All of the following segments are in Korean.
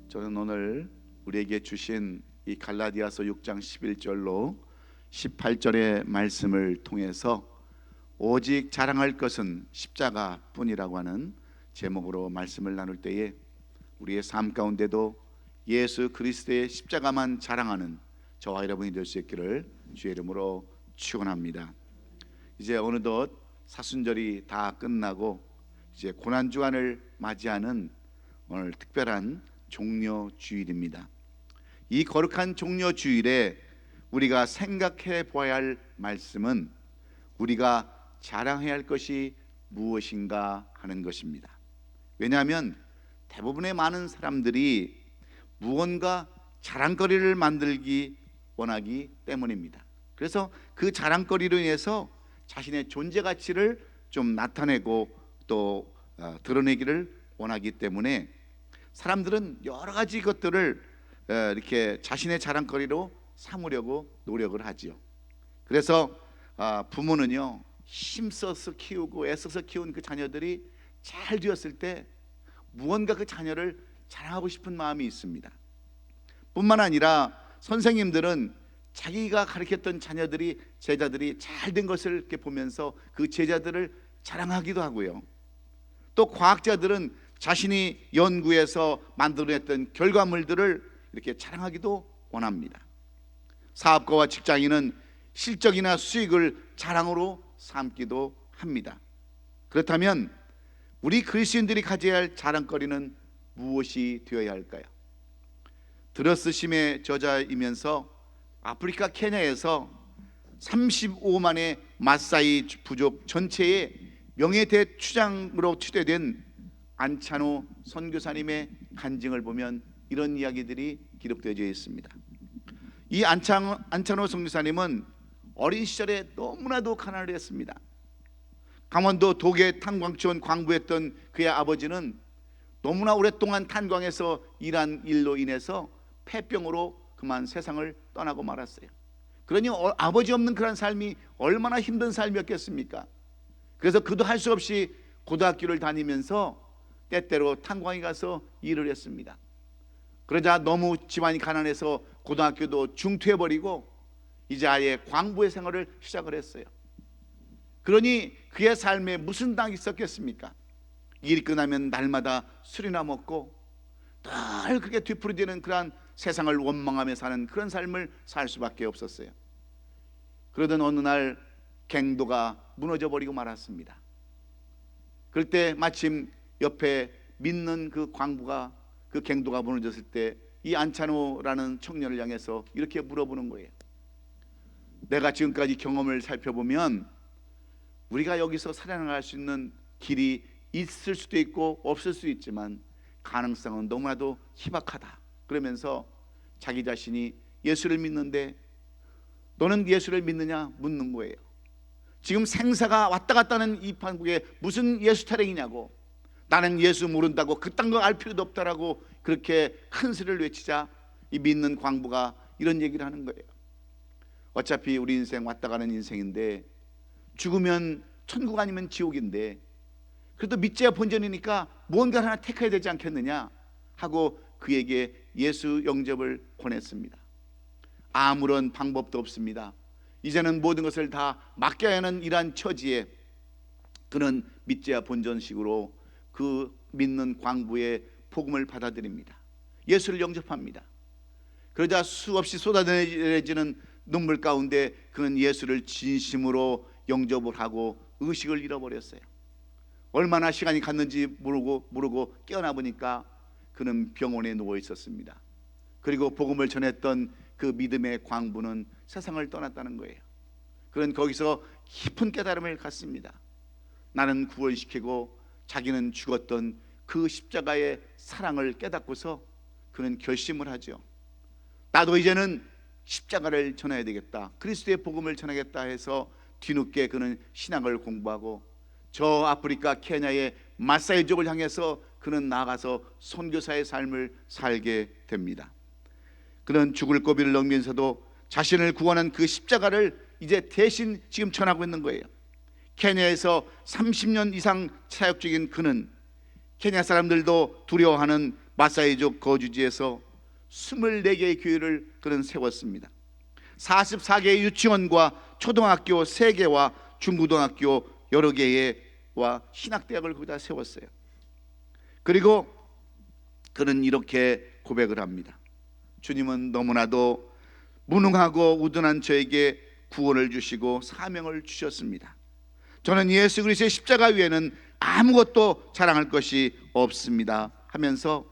저는 오늘 우리에게 주신 이 갈라디아서 6장 11절로 18절의 말씀을 통해서 오직 자랑할 것은 십자가뿐이라고 하는 제목으로 말씀을 나눌 때에 우리의 삶 가운데도 예수 그리스도의 십자가만 자랑하는 저와 여러분이 될 수 있기를 주의 이름으로 축원합니다. 이제 어느덧 사순절이 다 끝나고 이제 고난주간을 맞이하는 오늘 특별한 종려주일입니다. 이 거룩한 종려주일에 우리가 생각해 보아야 할 말씀은 우리가 자랑해야 할 것이 무엇인가 하는 것입니다. 왜냐하면 대부분의 많은 사람들이 무언가 자랑거리를 만들기 원하기 때문입니다. 그래서 그 자랑거리로 인해서 자신의 존재 가치를 좀 나타내고 또 드러내기를 원하기 때문에 사람들은 여러 가지 것들을 이렇게 자신의 자랑거리로 삼으려고 노력을 하지요. 그래서 부모는요, 힘써서 키우고 애써서 키운 그 자녀들이 잘 되었을 때 무언가 그 자녀를 자랑하고 싶은 마음이 있습니다. 뿐만 아니라 선생님들은 자기가 가르쳤던 자녀들이, 제자들이 잘 된 것을 이렇게 보면서 그 제자들을 자랑하기도 하고요. 또 과학자들은 자신이 연구해서 만들어냈던 결과물들을 이렇게 자랑하기도 원합니다. 사업가와 직장인은 실적이나 수익을 자랑으로 삼기도 합니다. 그렇다면 우리 그리스도인들이 가져야 할 자랑거리는 무엇이 되어야 할까요? 드러스심의 저자이면서 아프리카 케냐에서 35만의 마사이 부족 전체의 명예대추장으로 추대된 안차노 선교사님의 간증을 보면 이런 이야기들이 기록되어 있습니다. 이 안차노 선교사님은 어린 시절에 너무나도 가난을 했습니다. 강원도 도계 탄광촌 광부했던 그의 아버지는 너무나 오랫동안 탄광에서 일한 일로 인해서 폐병으로 그만 세상을 떠나고 말았어요. 그러니 아버지 없는 그런 삶이 얼마나 힘든 삶이었겠습니까? 그래서 그도 할 수 없이 고등학교를 다니면서 때때로 탄광에 가서 일을 했습니다. 그러자 너무 집안이 가난해서 고등학교도 중퇴해버리고 이제 아예 광부의 생활을 시작을 했어요. 그러니 그의 삶에 무슨 낙이 있었겠습니까? 일이 끝나면 날마다 술이나 먹고 늘 그게 뒤풀이되는 그런 세상을 원망하며 사는 그런 삶을 살 수밖에 없었어요. 그러던 어느 날 갱도가 무너져 버리고 말았습니다. 그럴 때 마침 옆에 믿는 그 광부가 그 갱도가 무너졌을 때 이 안차노라는 청년을 향해서 이렇게 물어보는 거예요. 내가 지금까지 경험을 살펴보면 우리가 여기서 살아나갈 수 있는 길이 있을 수도 있고 없을 수도 있지만 가능성은 너무나도 희박하다. 그러면서 자기 자신이 예수를 믿는데 너는 예수를 믿느냐 묻는 거예요. 지금 생사가 왔다 갔다 하는 이 판국에 무슨 예수 타령이냐고, 나는 예수 모른다고 그딴 거 알 필요도 없다라고 그렇게 큰 소리를 외치자 이 믿는 광부가 이런 얘기를 하는 거예요. 어차피 우리 인생 왔다 가는 인생인데 죽으면 천국 아니면 지옥인데 그래도 믿자야 본전이니까 뭔가 하나 택해야 되지 않겠느냐 하고 그에게 예수 영접을 권했습니다. 아무런 방법도 없습니다. 이제는 모든 것을 다 맡겨야 하는 이러한 처지에 그는 믿자야 본전식으로 그 믿는 광부의 복음을 받아들입니다. 예수를 영접합니다. 그러자 수없이 쏟아내지는 눈물 가운데 그는 예수를 진심으로 영접을 하고 의식을 잃어버렸어요. 얼마나 시간이 갔는지 모르고 깨어나 보니까 그는 병원에 누워 있었습니다. 그리고 복음을 전했던 그 믿음의 광부는 세상을 떠났다는 거예요. 그는 거기서 깊은 깨달음을 갖습니다. 나는 구원시키고 자기는 죽었던 그 십자가의 사랑을 깨닫고서 그는 결심을 하죠. 나도 이제는 십자가를 전해야 되겠다, 그리스도의 복음을 전하겠다 해서 뒤늦게 그는 신학을 공부하고 저 아프리카 케냐의 마사이족을 향해서 그는 나아가서 선교사의 삶을 살게 됩니다. 그는 죽을 고비를 넘기면서도 자신을 구원한 그 십자가를 이제 대신 지금 전하고 있는 거예요. 케냐에서 30년 이상 사역 중인 그는 케냐 사람들도 두려워하는 마사이족 거주지에서 24개의 교회를 그는 세웠습니다. 44개의 유치원과 초등학교 3개와 중고등학교 여러 개와 신학대학을 거기다 세웠어요. 그리고 그는 이렇게 고백을 합니다. 주님은 너무나도 무능하고 우둔한 저에게 구원을 주시고 사명을 주셨습니다. 저는 예수 그리스도의 십자가 위에는 아무것도 자랑할 것이 없습니다 하면서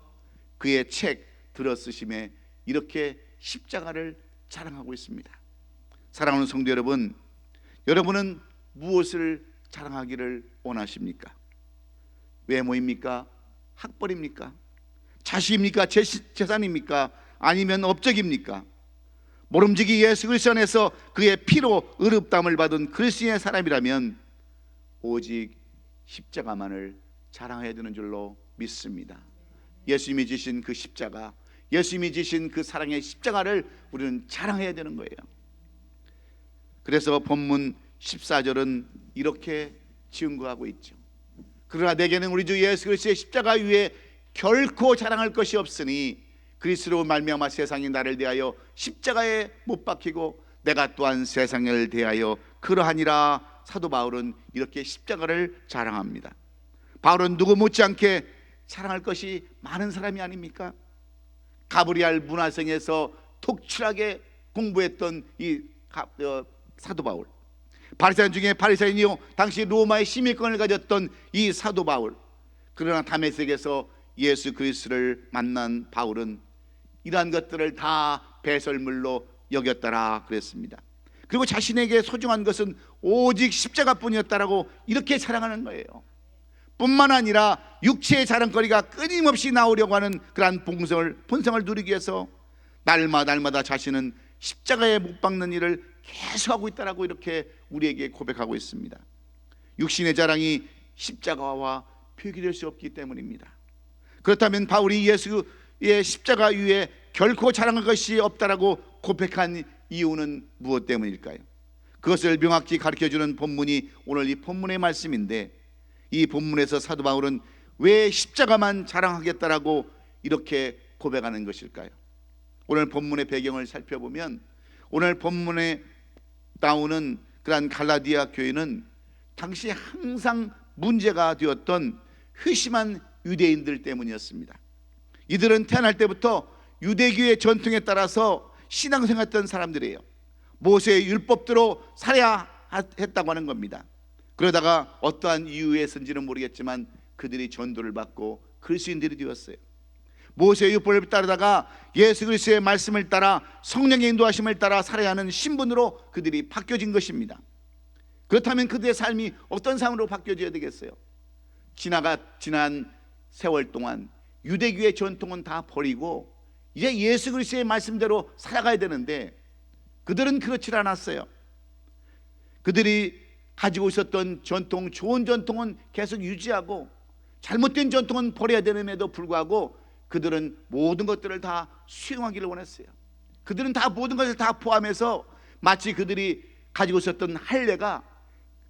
그의 책 들어쓰심에 이렇게 십자가를 자랑하고 있습니다. 사랑하는 성도 여러분, 여러분은 무엇을 자랑하기를 원하십니까? 외모입니까? 학벌입니까? 자식입니까? 재산입니까? 아니면 업적입니까? 모름지기 예수 그리스도 안에서 그의 피로 의롭다함을 받은 그리스도의 사람이라면 오직 십자가만을 자랑해야 되는 줄로 믿습니다. 예수님이 지신 그 십자가, 예수님이 지신 그 사랑의 십자가를 우리는 자랑해야 되는 거예요. 그래서 본문 14절은 이렇게 증거하고 있죠. 그러나 내게는 우리 주 예수 그리스도의 십자가 위에 결코 자랑할 것이 없으니 그리스도로 말미암아 세상이 나를 대하여 십자가에 못 박히고 내가 또한 세상을 대하여 그러하니라. 사도 바울은 이렇게 십자가를 자랑합니다. 바울은 누구 못지않게 자랑할 것이 많은 사람이 아닙니까? 가브리엘 문화생에서 독출하게 공부했던 이 사도 바울, 바리새인 중에 바리새인이요 당시 로마의 시민권을 가졌던 이 사도 바울. 그러나 다메섹에서 예수 그리스도를 만난 바울은 이러한 것들을 다 배설물로 여겼더라 그랬습니다. 그리고 자신에게 소중한 것은 오직 십자가뿐이었다라고 이렇게 자랑하는 거예요. 뿐만 아니라 육체의 자랑거리가 끊임없이 나오려고 하는 그러한 본성을 누리기 위해서 날마다 자신은 십자가에 못 박는 일을 계속하고 있다라고 이렇게 우리에게 고백하고 있습니다. 육신의 자랑이 십자가와 표기될 수 없기 때문입니다. 그렇다면 바울이 예수의 십자가 위에 결코 자랑할 것이 없다라고 고백한 이유는 무엇 때문일까요? 그것을 명확히 가르쳐주는 본문이 오늘 이 본문의 말씀인데, 이 본문에서 사도 바울은 왜 십자가만 자랑하겠다라고 이렇게 고백하는 것일까요? 오늘 본문의 배경을 살펴보면 오늘 본문에 나오는 그러한 갈라디아 교회는 당시 항상 문제가 되었던 회심한 유대인들 때문이었습니다. 이들은 태어날 때부터 유대교의 전통에 따라서 신앙생활했던 사람들이에요. 모세의 율법대로 살아야 했다고 하는 겁니다. 그러다가 어떠한 이유에서인지는 모르겠지만 그들이 전도를 받고 그리스도인들이 되었어요. 모세의 율법을 따르다가 예수 그리스도의 말씀을 따라 성령의 인도하심을 따라 살아야 하는 신분으로 그들이 바뀌어진 것입니다. 그렇다면 그들의 삶이 어떤 삶으로 바뀌어져야 되겠어요? 지난 세월 동안 유대교의 전통은 다 버리고 이제 예수 그리스도의 말씀대로 살아가야 되는데 그들은 그렇지 않았어요. 그들이 가지고 있었던 전통, 좋은 전통은 계속 유지하고 잘못된 전통은 버려야 되는데도 불구하고 그들은 모든 것들을 다 수용하기를 원했어요. 그들은 다 모든 것을 다 포함해서 마치 그들이 가지고 있었던 할례가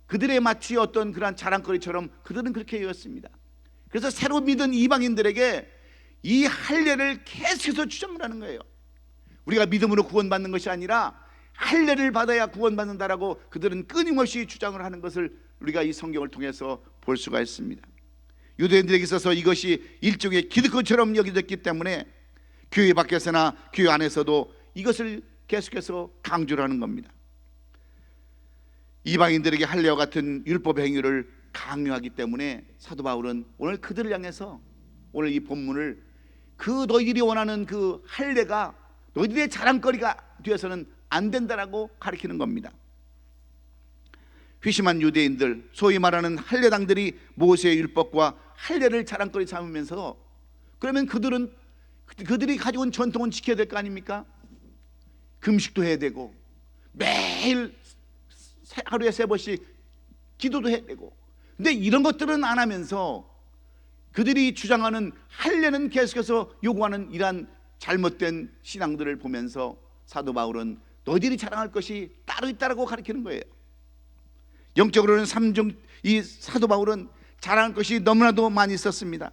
그들의 마치 어떤 그런 자랑거리처럼 그들은 그렇게 여겼습니다. 그래서 새로 믿은 이방인들에게 이 할례를 계속해서 주장을 하는 거예요. 우리가 믿음으로 구원받는 것이 아니라 할례를 받아야 구원받는다라고 그들은 끊임없이 주장을 하는 것을 우리가 이 성경을 통해서 볼 수가 있습니다. 유대인들에게 있어서 이것이 일종의 기득권처럼 여겨졌기 때문에 교회 밖에서나 교회 안에서도 이것을 계속해서 강조를 하는 겁니다. 이방인들에게 할례와 같은 율법 행위를 강요하기 때문에 사도 바울은 오늘 그들을 향해서 오늘 이 본문을 그 너희들이 원하는 그 할례가 너희들의 자랑거리가 되어서는 안 된다라고 가르치는 겁니다. 회심한 유대인들, 소위 말하는 할례당들이 모세의 율법과 할례를 자랑거리 삼으면서 그러면 그들이 가지고 온 전통은 지켜야 될 거 아닙니까? 금식도 해야 되고 매일 하루에 3번씩 기도도 해야 되고, 근데 이런 것들은 안 하면서 그들이 주장하는 할례는 계속해서 요구하는 이러한 잘못된 신앙들을 보면서 사도 바울은 너희들이 자랑할 것이 따로 있다라고 가르치는 거예요. 영적으로는 이 사도 바울은 자랑할 것이 너무나도 많이 있었습니다.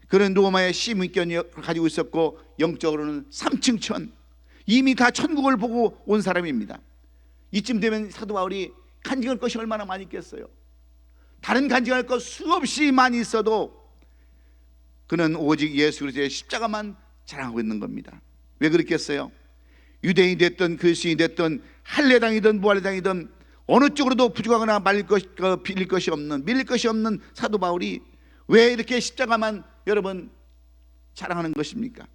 그는 로마의 시민권을 가지고 있었고 영적으로는 3층 천, 이미 다 천국을 보고 온 사람입니다. 이쯤 되면 사도 바울이 간증할 것이 얼마나 많이 있겠어요. 다른 간증할 것 수없이 많이 있어도 그는 오직 예수 그리스도의 십자가만 자랑하고 있는 겁니다. 왜 그렇겠어요? 유대인이 됐든 그리스도인이 됐든 할례당이든 무할례당이든 어느 쪽으로도 부족하거나 빌릴 것이 없는 사도 바울이 왜 이렇게 십자가만 여러분 자랑하는 것입니까?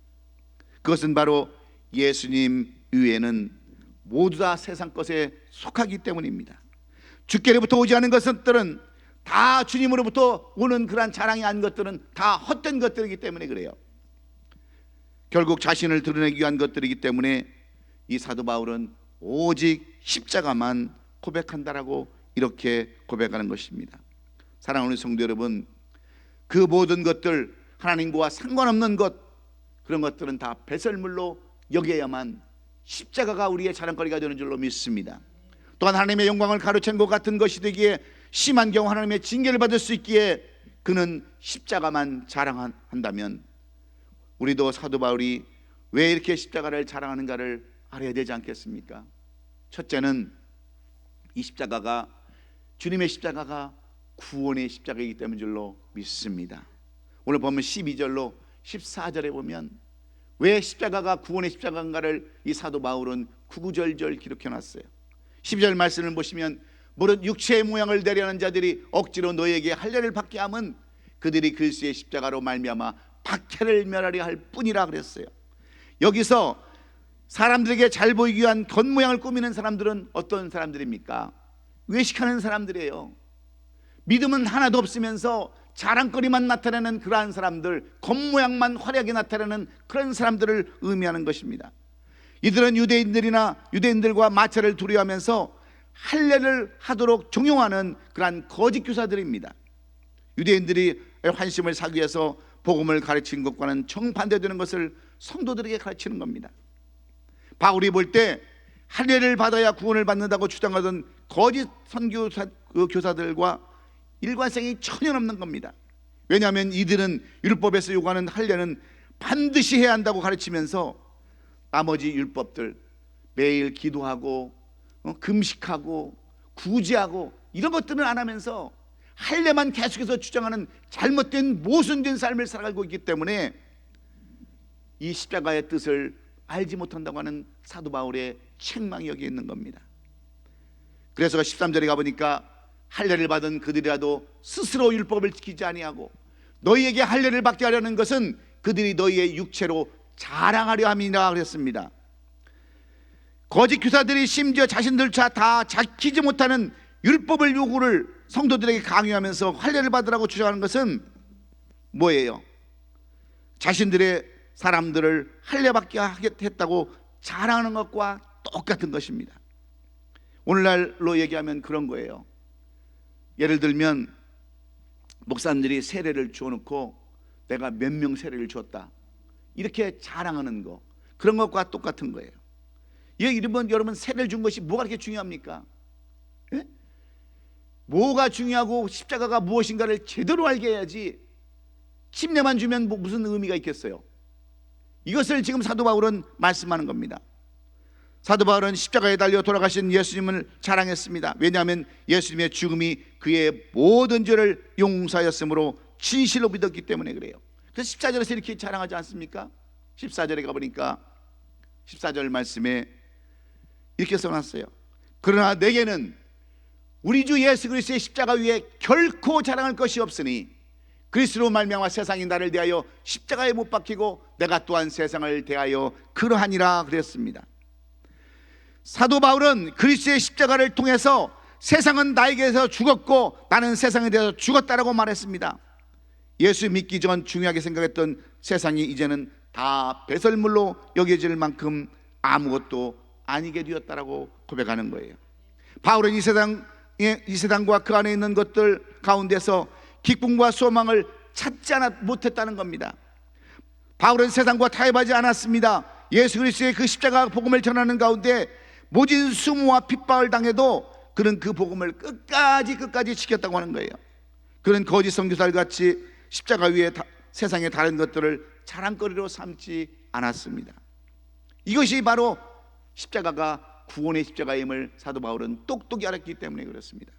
그것은 바로 예수님 이외에는 모두 다 세상 것에 속하기 때문입니다. 주께로부터 오지 않은 것들은 다 주님으로부터 오는 그러한 자랑이 아닌 것들은 다 헛된 것들이기 때문에 그래요. 결국 자신을 드러내기 위한 것들이기 때문에 이 사도 바울은 오직 십자가만 고백한다라고 이렇게 고백하는 것입니다. 사랑하는 성도 여러분, 그 모든 것들, 하나님과 상관없는 것, 그런 것들은 다 배설물로 여겨야만 십자가가 우리의 자랑거리가 되는 줄로 믿습니다. 또한 하나님의 영광을 가로챈 것 같은 것이 되기에 심한 경우 하나님의 징계를 받을 수 있기에 그는 십자가만 자랑한다면 우리도 사도 바울이 왜 이렇게 십자가를 자랑하는가를 알아야 되지 않겠습니까? 첫째는 이 십자가가, 주님의 십자가가 구원의 십자가이기 때문인 줄로 믿습니다. 오늘 보면 12절로 14절에 보면 왜 십자가가 구원의 십자가인가를 이 사도 바울은 구구절절 기록해 놨어요. 12절 말씀을 보시면 무릇 육체의 모양을 대려하는 자들이 억지로 너희에게 할례를 받게 함은 그들이 그리스도의 십자가로 말미암아 박해를 멸하려 할 뿐이라 그랬어요. 여기서 사람들에게 잘 보이기 위한 겉모양을 꾸미는 사람들은 어떤 사람들입니까? 외식하는 사람들이에요. 믿음은 하나도 없으면서 자랑거리만 나타내는 그러한 사람들, 겉모양만 화려하게 나타내는 그런 사람들을 의미하는 것입니다. 이들은 유대인들과 마찰을 두려워하면서 할례를 하도록 종용하는 그러한 거짓 교사들입니다. 유대인들이 환심을 사기 위해서 복음을 가르치는 것과는 정반대되는 것을 성도들에게 가르치는 겁니다. 바울이 볼 때 할례를 받아야 구원을 받는다고 주장하던 거짓 선교사들과 일관성이 전혀 없는 겁니다. 왜냐하면 이들은 율법에서 요구하는 할례는 반드시 해야 한다고 가르치면서 나머지 율법들, 매일 기도하고 금식하고 구제하고 이런 것들은 안 하면서 할례만 계속해서 주장하는 잘못된 모순된 삶을 살아가고 있기 때문에 이 십자가의 뜻을 알지 못한다고 하는 사도 바울의 책망이 여기 있는 겁니다. 그래서 13절에 가보니까 할례를 받은 그들이라도 스스로 율법을 지키지 아니하고 너희에게 할례를 받게 하려는 것은 그들이 너희의 육체로 자랑하려 함이라 그랬습니다. 거짓 교사들이 심지어 자신들조차 다 지키지 못하는 율법을 요구를 성도들에게 강요하면서 할례를 받으라고 주장하는 것은 뭐예요? 자신들의 사람들을 할례받게 했다고 자랑하는 것과 똑같은 것입니다. 오늘날로 얘기하면 그런 거예요. 예를 들면 목사님들이 세례를 주어놓고 내가 몇 명 세례를 줬다 이렇게 자랑하는 거, 그런 것과 똑같은 거예요. 여러분 세례를 준 것이 뭐가 그렇게 중요합니까? 예? 뭐가 중요하고 십자가가 무엇인가를 제대로 알게 해야지 침례만 주면 무슨 의미가 있겠어요? 이것을 지금 사도 바울은 말씀하는 겁니다. 사도 바울은 십자가에 달려 돌아가신 예수님을 자랑했습니다. 왜냐하면 예수님의 죽음이 그의 모든 죄를 용서하였으므로 진실로 믿었기 때문에 그래요. 그래서 14절에서 이렇게 자랑하지 않습니까? 14절에 가보니까 14절 말씀에 이렇게 써놨어요. 그러나 내게는 우리 주 예수 그리스도의 십자가 위에 결코 자랑할 것이 없으니 그리스도로 말미암아 세상이 나를 대하여 십자가에 못 박히고 내가 또한 세상을 대하여 그러하니라 그랬습니다. 사도 바울은 그리스도의 십자가를 통해서 세상은 나에게서 죽었고 나는 세상에 대해서 죽었다라고 말했습니다. 예수 믿기 전 중요하게 생각했던 세상이 이제는 다 배설물로 여겨질 만큼 아무것도 아니게 되었다라고 고백하는 거예요. 바울은 이 세상과 그 안에 있는 것들 가운데서 기쁨과 소망을 찾지 못했다는 겁니다. 바울은 세상과 타협하지 않았습니다. 예수 그리스도의 그 십자가 복음을 전하는 가운데 모진 수모와 핍박을 당해도 그는 그 복음을 끝까지 지켰다고 하는 거예요. 그는 거짓 선교사들 같이 십자가 위에 세상의 다른 것들을 자랑거리로 삼지 않았습니다. 이것이 바로 십자가가 구원의 십자가임을 사도 바울은 똑똑히 알았기 때문에 그렇습니다.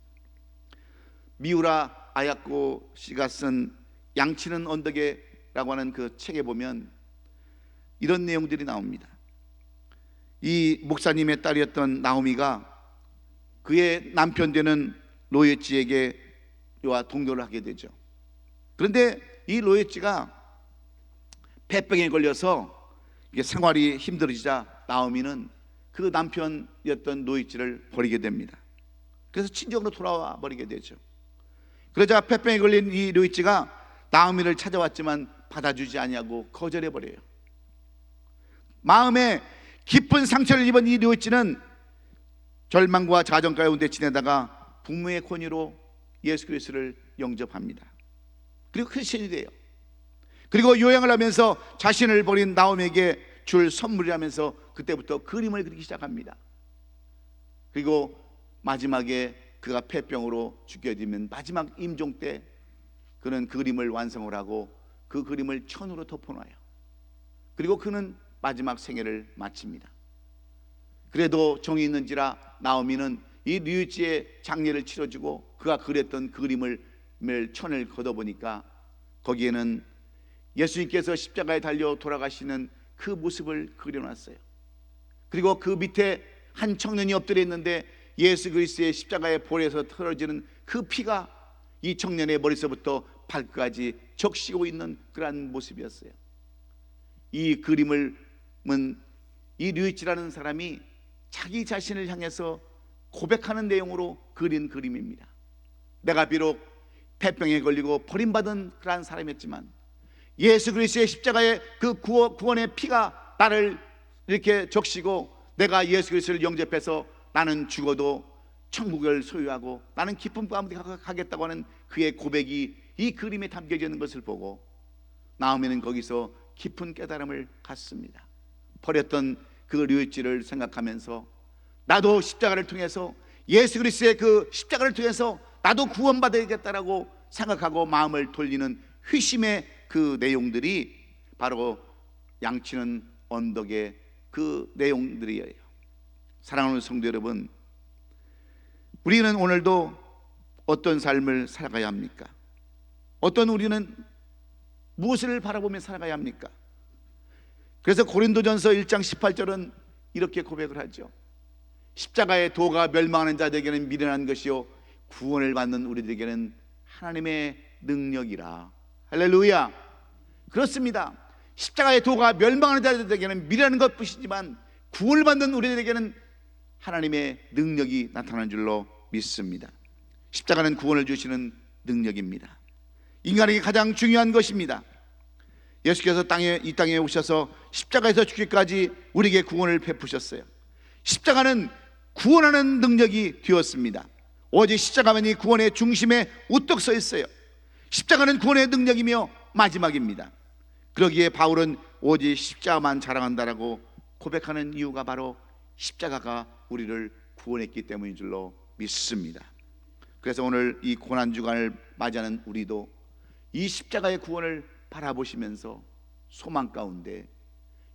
미우라 아야코 씨가 쓴 양치는 언덕에라고 하는 그 책에 보면 이런 내용들이 나옵니다. 이 목사님의 딸이었던 나오미가 그의 남편 되는 로에찌에게 동료를 하게 되죠. 그런데 이 로에찌가 폐병에 걸려서 이게 생활이 힘들어지자 나오미는 그 남편이었던 로에찌를 버리게 됩니다. 그래서 친정으로 돌아와 버리게 되죠. 그러자 폐병에 걸린 이 로에찌가 나오미를 찾아왔지만 받아주지 아니하고 거절해 버려요. 마음에 깊은 상처를 입은 이 로에찌는 절망과 자정 가운데 지내다가 부모의 권유로 예수 그리스도를 영접합니다. 그리고 크리스천이 돼요. 그리고 요양을 하면서 자신을 버린 나오미에게 줄 선물이라면서 그때부터 그림을 그리기 시작합니다. 그리고 마지막에 그가 폐병으로 죽게 되면 마지막 임종 때 그는 그림을 완성을 하고 그 그림을 천으로 덮어놔요. 그리고 그는 마지막 생애를 마칩니다. 그래도 정이 있는지라 나오미는 이 류이치의 장례를 치러주고 그가 그렸던 그림을 천을 걷어보니까 거기에는 예수님께서 십자가에 달려 돌아가시는 그 모습을 그려놨어요. 그리고 그 밑에 한 청년이 엎드려 있는데 예수 그리스도의 십자가의 볼에서 틀어지는 그 피가 이 청년의 머리서부터 발끝까지 적시고 있는 그러한 모습이었어요. 이 그림을 이 류이치라는 사람이 자기 자신을 향해서 고백하는 내용으로 그린 그림입니다. 내가 비록 폐병에 걸리고 버림받은 그러한 사람이었지만 예수 그리스도의 십자가의 그 구원의 피가 나를 이렇게 적시고 내가 예수 그리스도를 영접해서 나는 죽어도 천국을 소유하고 나는 기쁨 가운데 가겠다고 하는 그의 고백이 이 그림에 담겨져 있는 것을 보고 나오미는 거기서 깊은 깨달음을 갖습니다. 버렸던 그 류이치를 생각하면서 나도 십자가를 통해서 예수 그리스도의 그 십자가를 통해서 나도 구원받아야겠다라고 생각하고 마음을 돌리는 회심의 그 내용들이 바로 양치는 언덕의 그 내용들이에요. 사랑하는 성도 여러분, 우리는 오늘도 어떤 삶을 살아가야 합니까? 우리는 무엇을 바라보며 살아가야 합니까? 그래서 고린도전서 1장 18절은 이렇게 고백을 하죠. 십자가의 도가 멸망하는 자들에게는 미련한 것이요 구원을 받는 우리들에게는 하나님의 능력이라. 할렐루야. 그렇습니다. 십자가의 도가 멸망하는 자들에게는 미련한 것뿐이지만 구원을 받는 우리들에게는 하나님의 능력이 나타나는 줄로 믿습니다. 십자가는 구원을 주시는 능력입니다. 인간에게 가장 중요한 것입니다. 예수께서 이 땅에 오셔서 십자가에서 죽기까지 우리에게 구원을 베푸셨어요. 십자가는 구원하는 능력이 되었습니다. 오직 십자가만이 구원의 중심에 우뚝 서 있어요. 십자가는 구원의 능력이며 마지막입니다. 그러기에 바울은 오직 십자가만 자랑한다라고 고백하는 이유가 바로 십자가가 우리를 구원했기 때문인 줄로 믿습니다. 그래서 오늘 이 고난주간을 맞이하는 우리도 이 십자가의 구원을 바라보시면서 소망 가운데,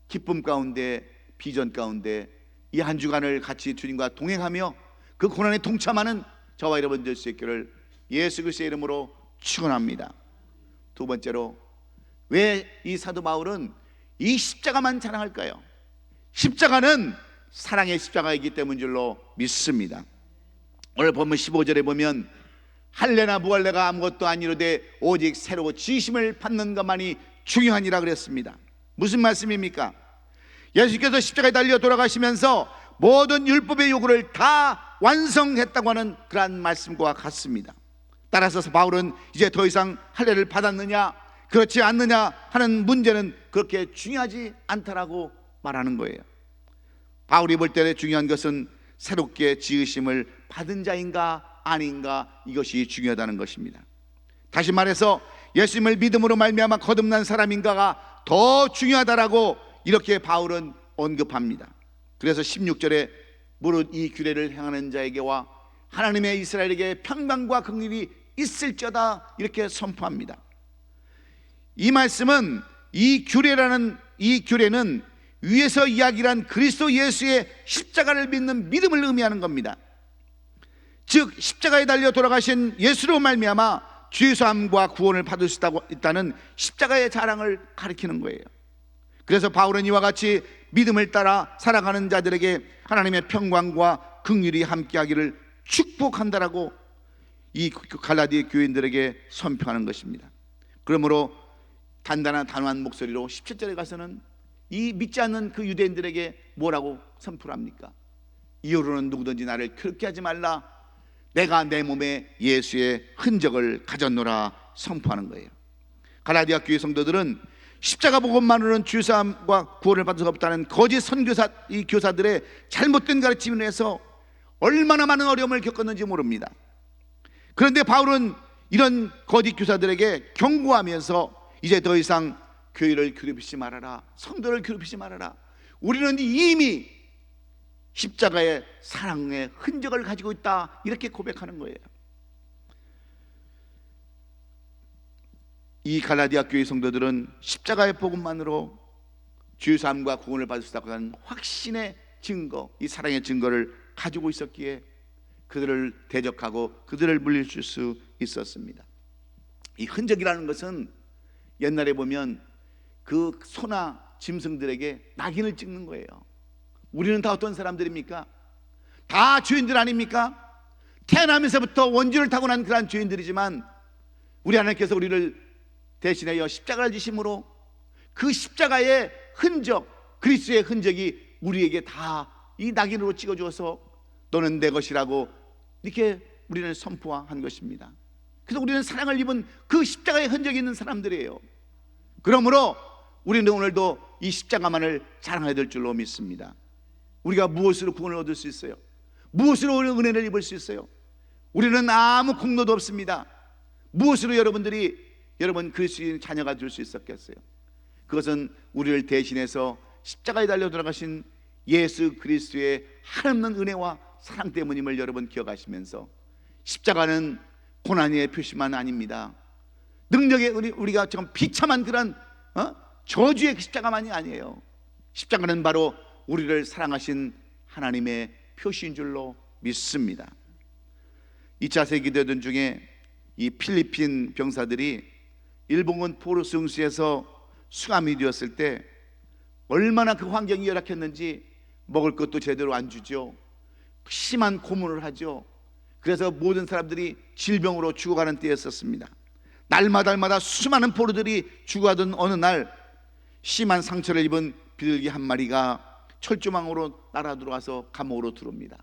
기쁨 가운데, 비전 가운데 이 한 주간을 같이 주님과 동행하며 그 고난에 동참하는 저와 여러분 될 수 있기를 예수 그리스도의 이름으로 축원합니다. 두 번째로, 왜 이 사도 바울은 이 십자가만 자랑할까요? 십자가는 사랑의 십자가이기 때문인 줄로 믿습니다. 오늘 본문 15절에 보면 할례나 무할례가 아무것도 아니로되 오직 새로 지심을 받는 것만이 중요하니라 그랬습니다. 무슨 말씀입니까? 예수께서 십자가에 달려 돌아가시면서 모든 율법의 요구를 다 완성했다고 하는 그러한 말씀과 같습니다. 따라서 바울은 이제 더 이상 할례를 받았느냐 그렇지 않느냐 하는 문제는 그렇게 중요하지 않다라고 말하는 거예요. 바울이 볼 때 중요한 것은 새롭게 지으심을 받은 자인가 아닌가, 이것이 중요하다는 것입니다. 다시 말해서 예수님을 믿음으로 말미암아 거듭난 사람인가가 더 중요하다라고 이렇게 바울은 언급합니다. 그래서 16절에 무릇 이 규례를 행하는 자에게와 하나님의 이스라엘에게 평강과 긍휼이 있을지어다 이렇게 선포합니다. 이 말씀은 이 규례는 위에서 이야기한 그리스도 예수의 십자가를 믿는 믿음을 의미하는 겁니다. 즉 십자가에 달려 돌아가신 예수로 말미암아 죄사함과 구원을 받을 수 있다는 십자가의 자랑을 가리키는 거예요. 그래서 바울은 이와 같이 믿음을 따라 살아가는 자들에게 하나님의 평강과 긍휼이 함께하기를 축복한다라고 이 갈라디아 교인들에게 선포하는 것입니다. 그러므로 단단한 목소리로 17절에 가서는 이 믿지 않는 그 유대인들에게 뭐라고 선포를 합니까? 이후로는 누구든지 나를 괴롭게 하지 말라, 내가 내 몸에 예수의 흔적을 가졌노라 선포하는 거예요. 갈라디아 교회 성도들은 십자가 복음만으로는 죄사함과 구원을 받을 수 없다는 거짓 선교사, 이 교사들의 잘못된 가르침을 해서 얼마나 많은 어려움을 겪었는지 모릅니다. 그런데 바울은 이런 거짓 교사들에게 경고하면서 이제 더 이상 교회를 괴롭히지 말아라, 성도를 괴롭히지 말아라. 우리는 이미 십자가의 사랑의 흔적을 가지고 있다, 이렇게 고백하는 거예요. 이 갈라디아 교회 성도들은 십자가의 복음만으로 죄사함과 구원을 받을 수 있다고 하는 확신의 증거, 이 사랑의 증거를 가지고 있었기에 그들을 대적하고 그들을 물리칠 수 있었습니다. 이 흔적이라는 것은 옛날에 보면 그 소나 짐승들에게 낙인을 찍는 거예요. 우리는 다 어떤 사람들입니까? 다 죄인들 아닙니까? 태어나면서부터 원죄를 타고난 그런 죄인들이지만 우리 하나님께서 우리를 대신하여 십자가를 지심으로 그 십자가의 흔적, 그리스도의 흔적이 우리에게 다 이 낙인으로 찍어주어서 너는 내 것이라고 이렇게 우리는 선포한 것입니다. 그래서 우리는 사랑을 입은 그 십자가의 흔적이 있는 사람들이에요. 그러므로 우리는 오늘도 이 십자가만을 자랑해야 될 줄로 믿습니다. 우리가 무엇으로 구원을 얻을 수 있어요? 무엇으로 은혜를 입을 수 있어요? 우리는 아무 공로도 없습니다. 무엇으로 여러분 그리스도의 자녀가 될 수 있었겠어요? 그것은 우리를 대신해서 십자가에 달려 돌아가신 예수 그리스도의 한없는 은혜와 사랑 때문임을 여러분 기억하시면서, 십자가는 고난의 표시만 아닙니다. 능력의 우리가 좀 비참한 그런 저주의 십자가만이 아니에요. 십자가는 바로 우리를 사랑하신 하나님의 표시인 줄로 믿습니다. 2차 세계대전 중에 이 필리핀 병사들이 일본군 포로 승수에서 수감이 되었을 때 얼마나 그 환경이 열악했는지 먹을 것도 제대로 안 주죠. 심한 고문을 하죠. 그래서 모든 사람들이 질병으로 죽어가는 때였었습니다. 날마다 수많은 포로들이 죽어가던 어느 날 심한 상처를 입은 비둘기 한 마리가 철조망으로 날아 들어와서 감옥으로 들어옵니다.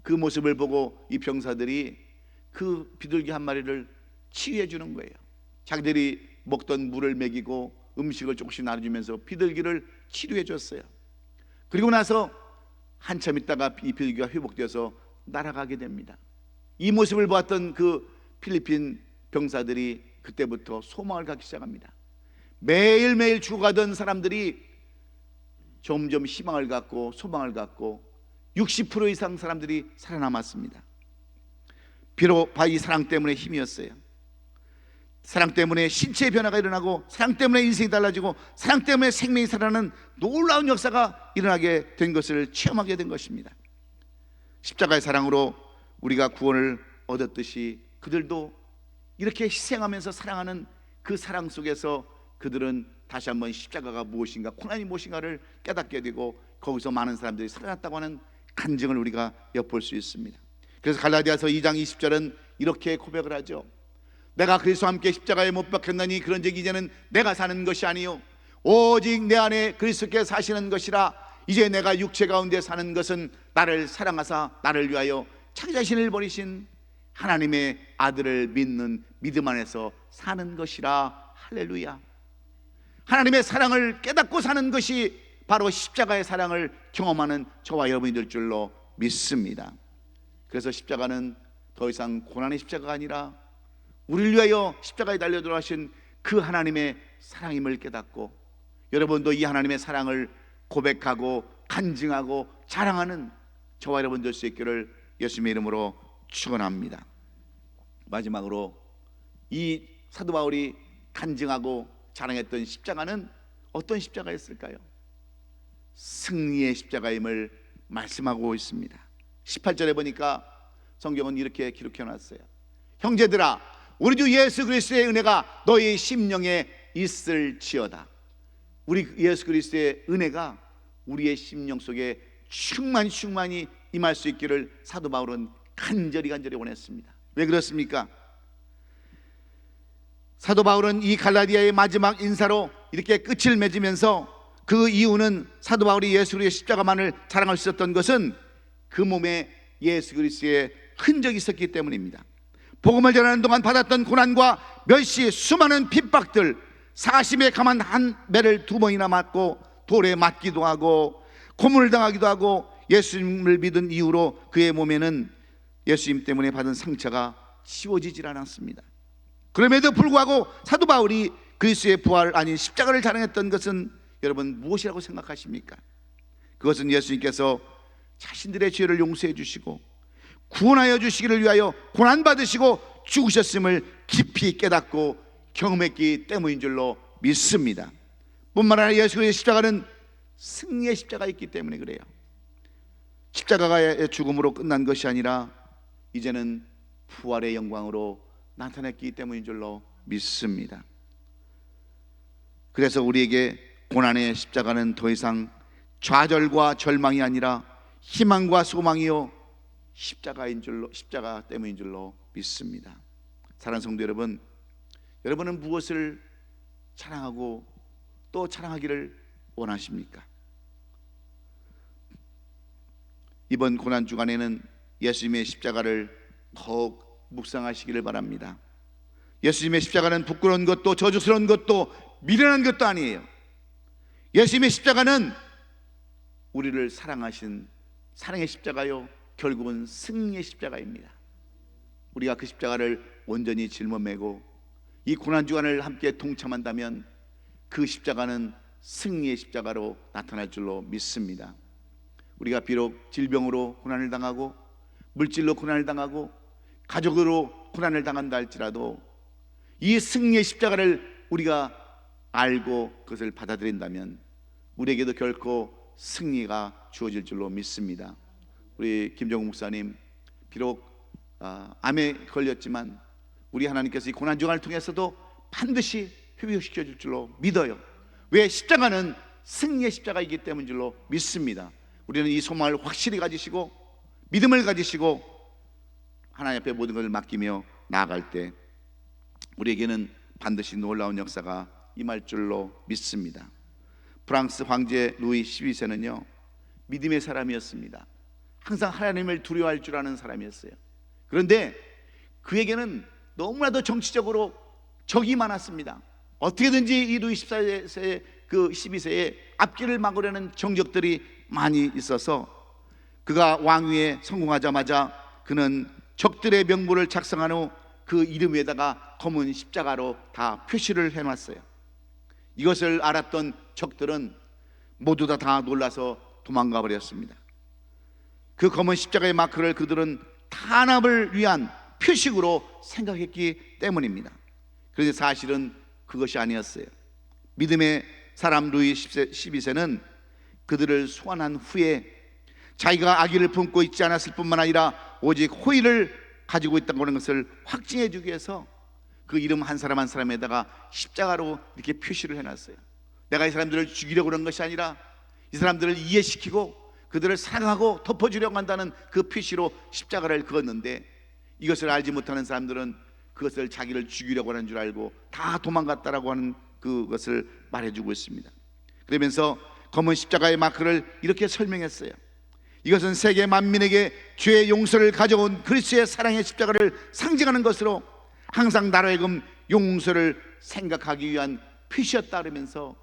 그 모습을 보고 이 병사들이 그 비둘기 한 마리를 치유해 주는 거예요. 자기들이 먹던 물을 먹이고 음식을 조금씩 나눠주면서 비둘기를 치료해 줬어요. 그리고 나서 한참 있다가 이 비둘기가 회복되어서 날아가게 됩니다. 이 모습을 보았던 그 필리핀 병사들이 그때부터 소망을 갖기 시작합니다. 매일매일 죽어가던 사람들이 점점 희망을 갖고 소망을 갖고 60% 이상 사람들이 살아남았습니다. 비록 이 사랑 때문에 힘이었어요. 사랑 때문에 신체의 변화가 일어나고, 사랑 때문에 인생이 달라지고, 사랑 때문에 생명이 살아나는 놀라운 역사가 일어나게 된 것을 체험하게 된 것입니다. 십자가의 사랑으로 우리가 구원을 얻었듯이 그들도 이렇게 희생하면서 사랑하는 그 사랑 속에서 그들은 다시 한번 십자가가 무엇인가, 고난이 무엇인가를 깨닫게 되고, 거기서 많은 사람들이 살아났다고 하는 간증을 우리가 엿볼 수 있습니다. 그래서 갈라디아서 2장 20절은 이렇게 고백을 하죠. 내가 그리스도와 함께 십자가에 못 박혔나니 그런즉 이제는 내가 사는 것이 아니요 오직 내 안에 그리스도께서 사시는 것이라. 이제 내가 육체 가운데 사는 것은 나를 사랑하사 나를 위하여 자기 자신을 버리신 하나님의 아들을 믿는 믿음 안에서 사는 것이라. 할렐루야. 하나님의 사랑을 깨닫고 사는 것이 바로 십자가의 사랑을 경험하는 저와 여러분이 될 줄로 믿습니다. 그래서 십자가는 더 이상 고난의 십자가가 아니라 우리를 위하여 십자가에 달려 돌아가신 그 하나님의 사랑임을 깨닫고, 여러분도 이 하나님의 사랑을 고백하고 간증하고 자랑하는 저와 여러분 될 수 있기를 예수님의 이름으로 축원합니다. 마지막으로 이 사도 바울이 간증하고 자랑했던 십자가는 어떤 십자가였을까요? 승리의 십자가임을 말씀하고 있습니다. 18절에 보니까 성경은 이렇게 기록해 놨어요. 형제들아, 우리 주 예수 그리스도의 은혜가 너희 심령에 있을지어다. 우리 예수 그리스도의 은혜가 우리의 심령 속에 충만히 임할 수 있기를 사도 바울은 간절히 원했습니다. 왜 그렇습니까? 사도 바울은 이 갈라디아의 마지막 인사로 이렇게 끝을 맺으면서 그 이유는 사도 바울이 예수 그리스도의 십자가만을 자랑할 수 있었던 것은 그 몸에 예수 그리스도의 흔적이 있었기 때문입니다. 복음을 전하는 동안 받았던 고난과 멸시, 수많은 핍박들, 사심에 감한 한 배를 2번이나 맞고 돌에 맞기도 하고 고문을 당하기도 하고 예수님을 믿은 이후로 그의 몸에는 예수님 때문에 받은 상처가 치워지질 않았습니다. 그럼에도 불구하고 사도 바울이 그리스도의 부활 아닌 십자가를 자랑했던 것은 여러분 무엇이라고 생각하십니까? 그것은 예수님께서 자신들의 죄를 용서해 주시고 구원하여 주시기를 위하여 고난받으시고 죽으셨음을 깊이 깨닫고 경험했기 때문인 줄로 믿습니다. 뿐만 아니라 예수 그리스도의 십자가는 승리의 십자가였기 때문에 그래요. 십자가의 죽음으로 끝난 것이 아니라 이제는 부활의 영광으로 나타났기 때문인 줄로 믿습니다. 그래서 우리에게 고난의 십자가는 더 이상 좌절과 절망이 아니라 희망과 소망이요 십자가 때문인 줄로 믿습니다. 사랑하는 성도 여러분, 여러분은 무엇을 자랑하고 또 자랑하기를 원하십니까? 이번 고난 주간에는 예수님의 십자가를 더욱 묵상하시기를 바랍니다. 예수님의 십자가는 부끄러운 것도 저주스러운 것도 미련한 것도 아니에요. 예수님의 십자가는 우리를 사랑하신 사랑의 십자가요, 결국은 승리의 십자가입니다. 우리가 그 십자가를 온전히 짊어매고 이 고난주간을 함께 동참한다면 그 십자가는 승리의 십자가로 나타날 줄로 믿습니다. 우리가 비록 질병으로 고난을 당하고 물질로 고난을 당하고 가족으로 고난을 당한다 할지라도 이 승리의 십자가를 우리가 알고 그것을 받아들인다면 우리에게도 결코 승리가 주어질 줄로 믿습니다. 우리 김정우 목사님 비록 암에 걸렸지만 우리 하나님께서 이 고난주간을 통해서도 반드시 회복시켜 줄 줄로 믿어요. 왜? 십자가는 승리의 십자가이기 때문인 줄로 믿습니다. 우리는 이 소망을 확실히 가지시고 믿음을 가지시고 하나님 앞에 모든 것을 맡기며 나아갈 때 우리에게는 반드시 놀라운 역사가 임할 줄로 믿습니다. 프랑스 황제 루이 12세는요 믿음의 사람이었습니다. 항상 하나님을 두려워할 줄 아는 사람이었어요. 그런데 그에게는 너무나도 정치적으로 적이 많았습니다. 어떻게든지 이 루이 14세의 그 12세의 앞길을 막으려는 정적들이 많이 있어서 그가 왕위에 성공하자마자 그는 적들의 명부를 작성한 후 그 이름 위에다가 검은 십자가로 다 표시를 해놨어요. 이것을 알았던 적들은 모두 다 놀라서 도망가 버렸습니다. 그 검은 십자가의 마크를 그들은 탄압을 위한 표식으로 생각했기 때문입니다. 그런데 사실은 그것이 아니었어요. 믿음의 사람 루이 12세는 그들을 소환한 후에 자기가 악의를 품고 있지 않았을 뿐만 아니라 오직 호의를 가지고 있다고 하는 것을 확증해 주기 위해서 그 이름 한 사람 한 사람에다가 십자가로 이렇게 표시를 해놨어요. 내가 이 사람들을 죽이려고 그런 것이 아니라 이 사람들을 이해시키고 그들을 사랑하고 덮어주려고 한다는 그 표시로 십자가를 그었는데 이것을 알지 못하는 사람들은 그것을 자기를 죽이려고 하는 줄 알고 다 도망갔다라고 하는 그것을 말해주고 있습니다. 그러면서 검은 십자가의 마크를 이렇게 설명했어요. 이것은 세계 만민에게 죄의 용서를 가져온 그리스도의 사랑의 십자가를 상징하는 것으로 항상 나로 하여금 용서를 생각하기 위한 표시였다 그러면서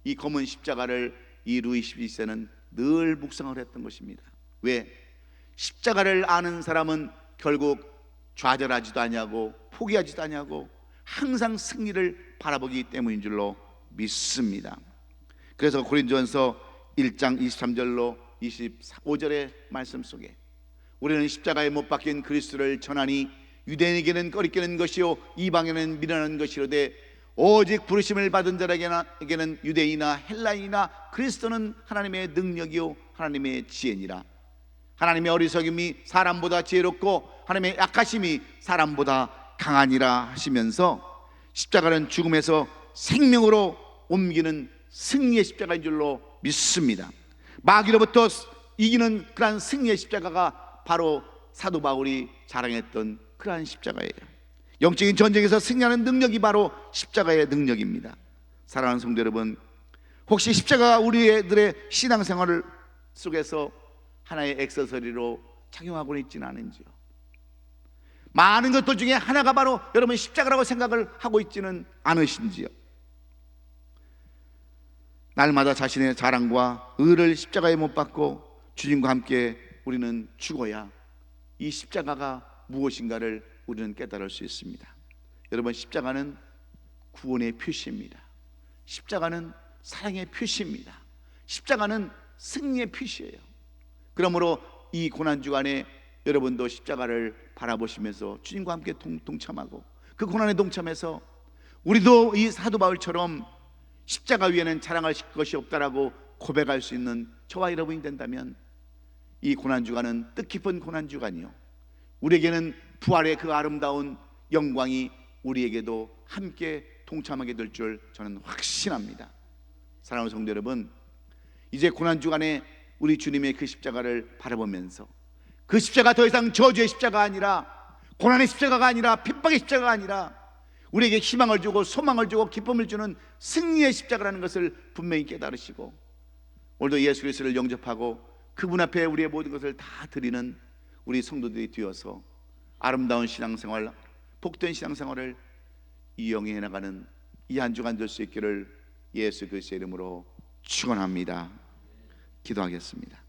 이 검은 십자가를 이 루이 12세는 늘 묵상을 했던 것입니다. 왜? 십자가를 아는 사람은 결국 좌절하지도 아니하고 포기하지도 아니하고 항상 승리를 바라보기 때문인 줄로 믿습니다. 그래서 고린도전서 1장 23절로 25절의 말씀 속에 우리는 십자가에 못 박힌 그리스도를 전하니 유대인에게는 꺼리끼는 것이요 이방인에게는 미련한 것이로되 오직 부르심을 받은 자에게는 유대인이나 헬라인이나 그리스도는 하나님의 능력이요 하나님의 지혜니라. 하나님의 어리석음이 사람보다 지혜롭고 하나님의 약하심이 사람보다 강하니라 하시면서 십자가는 죽음에서 생명으로 옮기는 승리의 십자가인 줄로 믿습니다. 마귀로부터 이기는 그러한 승리의 십자가가 바로 사도 바울이 자랑했던 그러한 십자가예요. 영적인 전쟁에서 승리하는 능력이 바로 십자가의 능력입니다. 사랑하는 성도 여러분, 혹시 십자가가 우리들의 신앙생활 속에서 하나의 액세서리로 작용하고 있지는 않은지요? 많은 것들 중에 하나가 바로 여러분 십자가라고 생각을 하고 있지는 않으신지요? 날마다 자신의 자랑과 의를 십자가에 못 박고 주님과 함께 우리는 죽어야 이 십자가가 무엇인가를 우리는 깨달을 수 있습니다. 여러분, 십자가는 구원의 표시입니다. 십자가는 사랑의 표시입니다. 십자가는 승리의 표시예요. 그러므로 이 고난주간에 여러분도 십자가를 바라보시면서 주님과 함께 동참하고 그 고난에 동참해서 우리도 이 사도 바울처럼 십자가 위에는 자랑할 것이 없다라고 고백할 수 있는 저와 여러분이 된다면 이 고난주간은 뜻깊은 고난주간이요, 우리에게는 부활의 그 아름다운 영광이 우리에게도 함께 동참하게 될 줄 저는 확신합니다. 사랑하는 성도 여러분, 이제 고난주간에 우리 주님의 그 십자가를 바라보면서 그 십자가 더 이상 저주의 십자가 아니라, 고난의 십자가가 아니라, 핍박의 십자가가 아니라 우리에게 희망을 주고 소망을 주고 기쁨을 주는 승리의 십자가라는 것을 분명히 깨달으시고 오늘도 예수 그리스도를 영접하고 그분 앞에 우리의 모든 것을 다 드리는 우리 성도들이 되어서 아름다운 신앙생활, 복된 신앙생활을 이용해 나가는 이 한 주간 될 수 있기를 예수 그리스도의 이름으로 축원합니다. 기도하겠습니다.